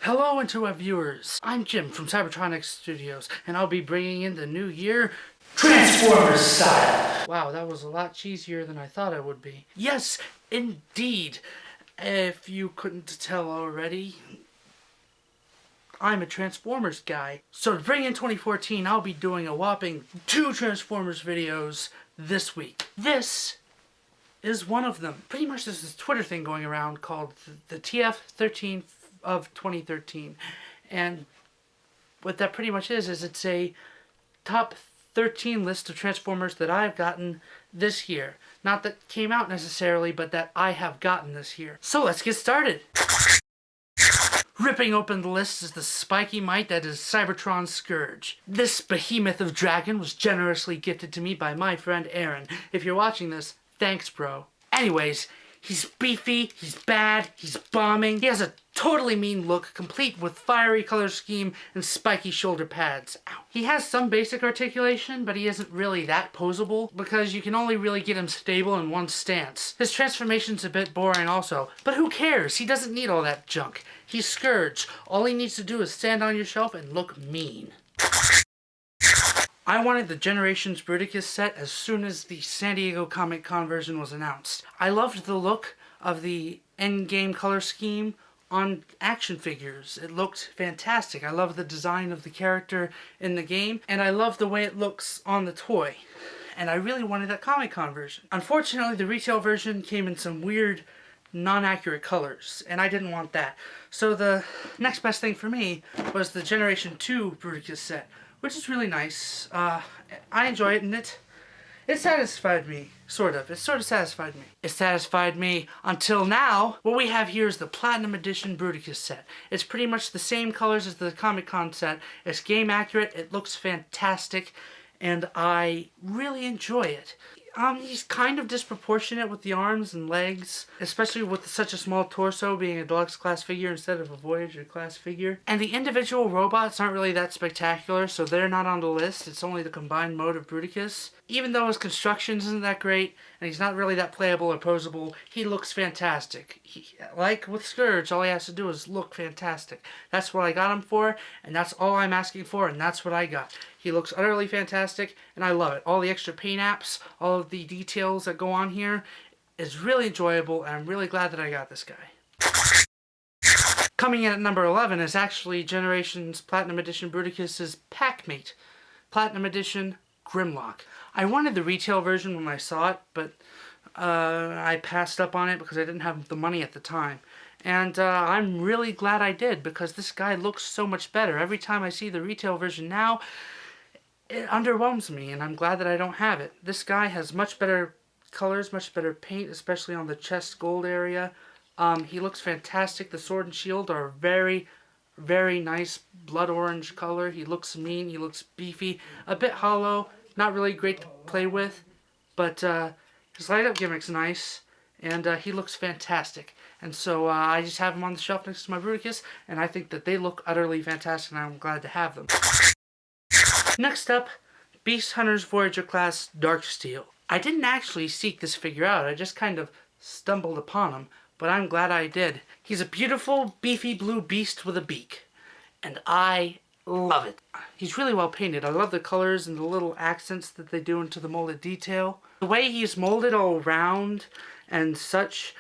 Hello Interweb viewers, I'm Jim from Cybertronics Studios, and I'll be bringing in the new year Transformers style. Wow, that was a lot cheesier than I thought it would be. Yes, indeed. If you couldn't tell already, I'm a Transformers guy. So to bring in 2014, I'll be doing a whopping 2 Transformers videos this week. This is one of them. Pretty much there's this Twitter thing going around called the TF13 of 2013, and what that pretty much is it's a top 13 list of Transformers that I've gotten this year. Not that came out necessarily, but that I have gotten this year. So let's get started. Ripping open the list is the spiky mite that is Cybertron Scourge. This behemoth of dragon was generously gifted to me by my friend Aaron. If you're watching this, thanks bro. Anyways, he's beefy, he's bad, he's bombing. He has a totally mean look, complete with fiery color scheme and spiky shoulder pads. Ow. He has some basic articulation, but he isn't really that posable because you can only really get him stable in one stance. His transformation's a bit boring also, but who cares? He doesn't need all that junk. He's Scourge. All he needs to do is stand on your shelf and look mean. I wanted the Generations Bruticus set as soon as the San Diego Comic-Con version was announced. I loved the look of the endgame color scheme on action figures. It looked fantastic. I love the design of the character in the game, and I love the way it looks on the toy. And I really wanted that Comic-Con version. Unfortunately, the retail version came in some weird, non-accurate colors, and I didn't want that. So the next best thing for me was the Generation 2 Bruticus set, which is really nice. I enjoy it, and it satisfied me, sort of. It sort of satisfied me. It satisfied me until now. What we have here is the Platinum Edition Bruticus set. It's pretty much the same colors as the Comic-Con set. It's game accurate, it looks fantastic, and I really enjoy it. He's kind of disproportionate with the arms and legs, especially with such a small torso being a deluxe class figure instead of a Voyager class figure. And the individual robots aren't really that spectacular, so they're not on the list. It's only the combined mode of Bruticus. Even though his construction isn't that great, and he's not really that playable or posable, he looks fantastic. Like with Scourge, all he has to do is look fantastic. That's what I got him for, and that's all I'm asking for, and that's what I got. He looks utterly fantastic, and I love it. All the extra paint apps, all of the details that go on here is really enjoyable, and I'm really glad that I got this guy. Coming in at number 11 is actually Generations Platinum Edition Bruticus's Packmate, Platinum Edition Grimlock. I wanted the retail version when I saw it, but I passed up on it because I didn't have the money at the time. And I'm really glad I did, because this guy looks so much better. Every time I see the retail version now, it underwhelms me, and I'm glad that I don't have it. This guy has much better colors, much better paint, especially on the chest gold area. He looks fantastic. The sword and shield are very, very nice blood orange color. He looks mean, he looks beefy, a bit hollow, not really great to play with, but his light up gimmick's nice, and he looks fantastic. And so I just have him on the shelf next to my Bruticus, and I think that they look utterly fantastic, and I'm glad to have them. Next up, Beast Hunters Voyager class Darksteel. I didn't actually seek this figure out, I just kind of stumbled upon him, but I'm glad I did. He's a beautiful, beefy blue beast with a beak, and I love it. He's really well painted. I love the colors and the little accents that they do into the molded detail. The way he's molded all round and such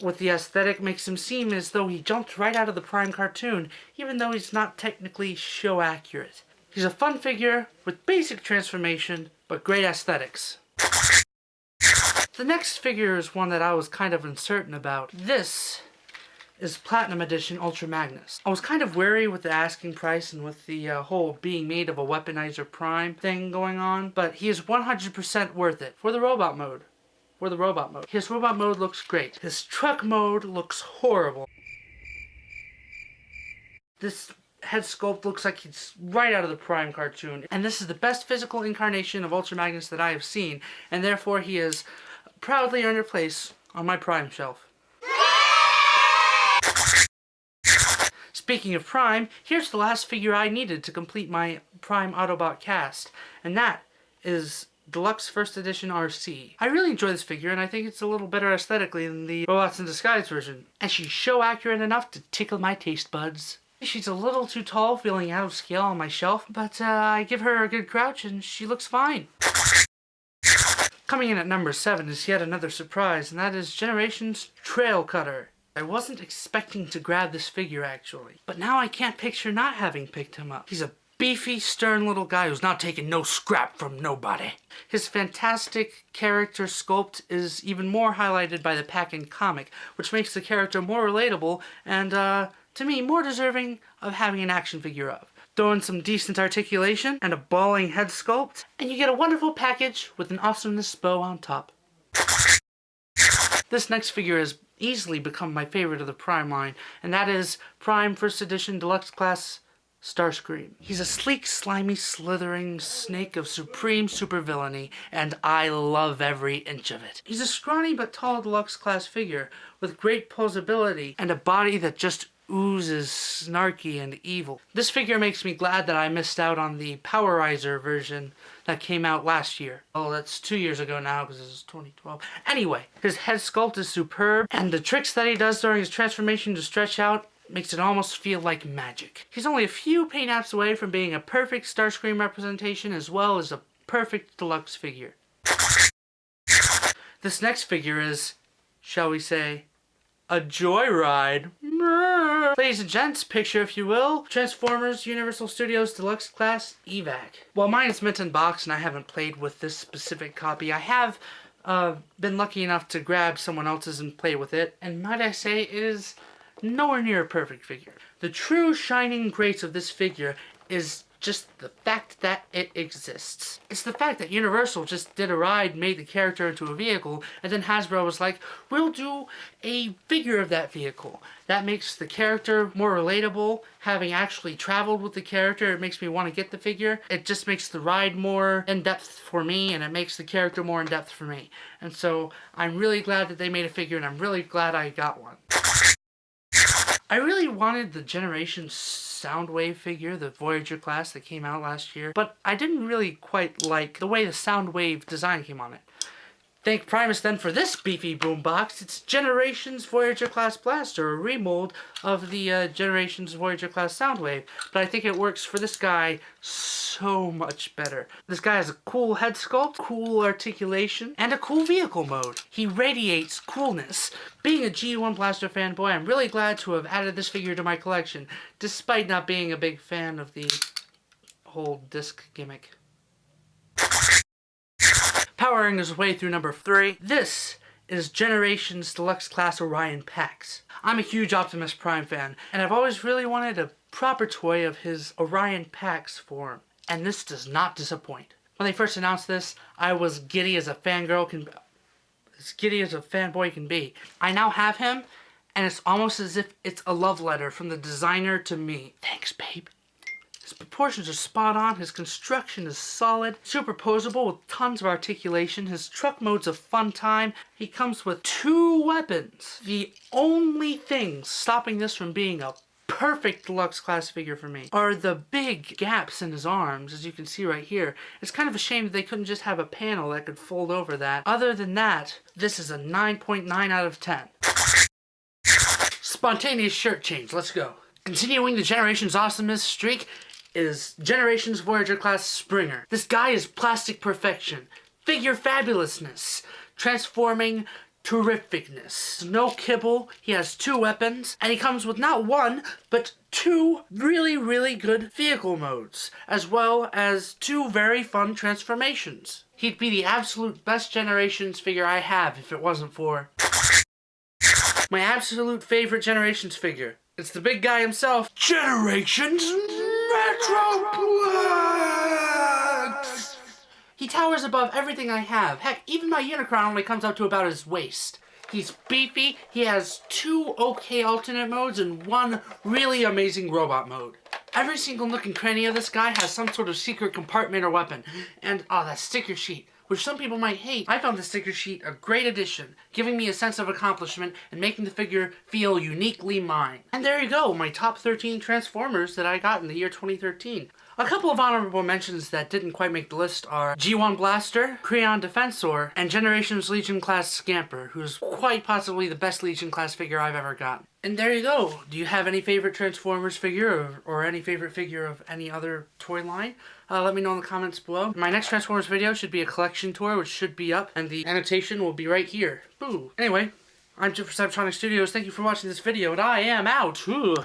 with the aesthetic makes him seem as though he jumped right out of the Prime cartoon, even though he's not technically show accurate. He's a fun figure with basic transformation, but great aesthetics. The next figure is one that I was kind of uncertain about. This is Platinum Edition Ultra Magnus. I was kind of wary with the asking price and with the whole being made of a weaponizer Prime thing going on, but he is 100% worth it for the robot mode. His robot mode looks great. His truck mode looks horrible. This head sculpt looks like it's right out of the Prime cartoon, and this is the best physical incarnation of Ultra Magnus that I have seen, and therefore he has proudly earned a place on my Prime shelf. Speaking of Prime, here's the last figure I needed to complete my Prime Autobot cast, and that is Deluxe First Edition RC. I really enjoy this figure, and I think it's a little better aesthetically than the Robots in Disguise version, and she's show accurate enough to tickle my taste buds. She's a little too tall, feeling out of scale on my shelf, but I give her a good crouch and she looks fine. Coming in at number 7 is yet another surprise, and that is Generations Trail Cutter. I wasn't expecting to grab this figure actually, but now I can't picture not having picked him up. He's a beefy, stern little guy who's not taking no scrap from nobody. His fantastic character sculpt is even more highlighted by the pack-in comic, which makes the character more relatable and, to me, more deserving of having an action figure of. Throw in some decent articulation and a bawling head sculpt, and you get a wonderful package with an awesomeness bow on top. This next figure has easily become my favorite of the Prime line, and that is Prime First Edition Deluxe Class Starscream. He's a sleek, slimy, slithering snake of supreme supervillainy, and I love every inch of it. He's a scrawny but tall deluxe class figure with great posability and a body that just oozes snarky and evil. This figure makes me glad that I missed out on the Powerizer version that came out last year. Oh, that's 2 years ago now because this is 2012. Anyway, his head sculpt is superb, and the tricks that he does during his transformation to stretch out makes it almost feel like magic. He's only a few paint apps away from being a perfect Starscream representation as well as a perfect deluxe figure. This next figure is, shall we say, a joyride. Ladies and gents, picture if you will, Transformers Universal Studios Deluxe Class Evac. While mine is mint in box and I haven't played with this specific copy, I have been lucky enough to grab someone else's and play with it, and might I say, it is nowhere near a perfect figure. The true shining grace of this figure is just the fact that it exists. It's the fact that Universal just did a ride, made the character into a vehicle, and then Hasbro was like, we'll do a figure of that vehicle. That makes the character more relatable. Having actually traveled with the character, it makes me want to get the figure. It just makes the ride more in-depth for me, and it makes the character more in-depth for me. And so I'm really glad that they made a figure, and I'm really glad I got one. I really wanted the Generations Soundwave figure, the Voyager class that came out last year, but I didn't really quite like the way the Soundwave design came on it. Thank Primus then for this beefy boombox. It's Generations Voyager class blaster, a remold of the Generations Voyager class Soundwave, but I think it works for this guy so much better. This guy has a cool head sculpt, cool articulation, and a cool vehicle mode. He radiates coolness. Being a G1 Blaster fanboy, I'm really glad to have added this figure to my collection, despite not being a big fan of the whole disc gimmick. Powering his way through number 3, this is Generations Deluxe Class Orion Pax. I'm a huge Optimus Prime fan, and I've always really wanted a proper toy of his Orion Pax form, and this does not disappoint. When they first announced this, I was giddy as a fangirl can, as giddy as a fanboy can be. I now have him, and it's almost as if it's a love letter from the designer to me. Thanks, babe. His proportions are spot on, his construction is solid, superposable with tons of articulation, his truck mode's a fun time. He comes with 2 weapons. The only things stopping this from being a perfect deluxe class figure for me are the big gaps in his arms, as you can see right here. It's kind of a shame that they couldn't just have a panel that could fold over that. Other than that, this is a 9.9 out of 10. Spontaneous shirt change, let's go. Continuing the Generations Awesomeness streak is Generations Voyager class Springer. This guy is plastic perfection, figure fabulousness, transforming terrificness. No kibble, he has 2 weapons, and he comes with not 1, but 2 really, really good vehicle modes, as well as 2 very fun transformations. He'd be the absolute best Generations figure I have if it wasn't for my absolute favorite Generations figure. It's the big guy himself, Generations Metroplex! He towers above everything I have. Heck, even my Unicron only comes out to about his waist. He's beefy, he has 2 okay alternate modes and 1 really amazing robot mode. Every single nook and cranny of this guy has some sort of secret compartment or weapon. And, that sticker sheet, which some people might hate. I found the sticker sheet a great addition, giving me a sense of accomplishment and making the figure feel uniquely mine. And there you go, my top 13 Transformers that I got in the year 2013. A couple of honorable mentions that didn't quite make the list are G1 Blaster, Kreon Defensor, and Generations Legion class Scamper, who's quite possibly the best Legion class figure I've ever gotten. And there you go. Do you have any favorite Transformers figure or any favorite figure of any other toy line? Let me know in the comments below. My next Transformers video should be a collection tour, which should be up, and the annotation will be right here. Boo. Anyway, I'm Jim from Cybertronic Studios. Thank you for watching this video, and I am out. Ooh.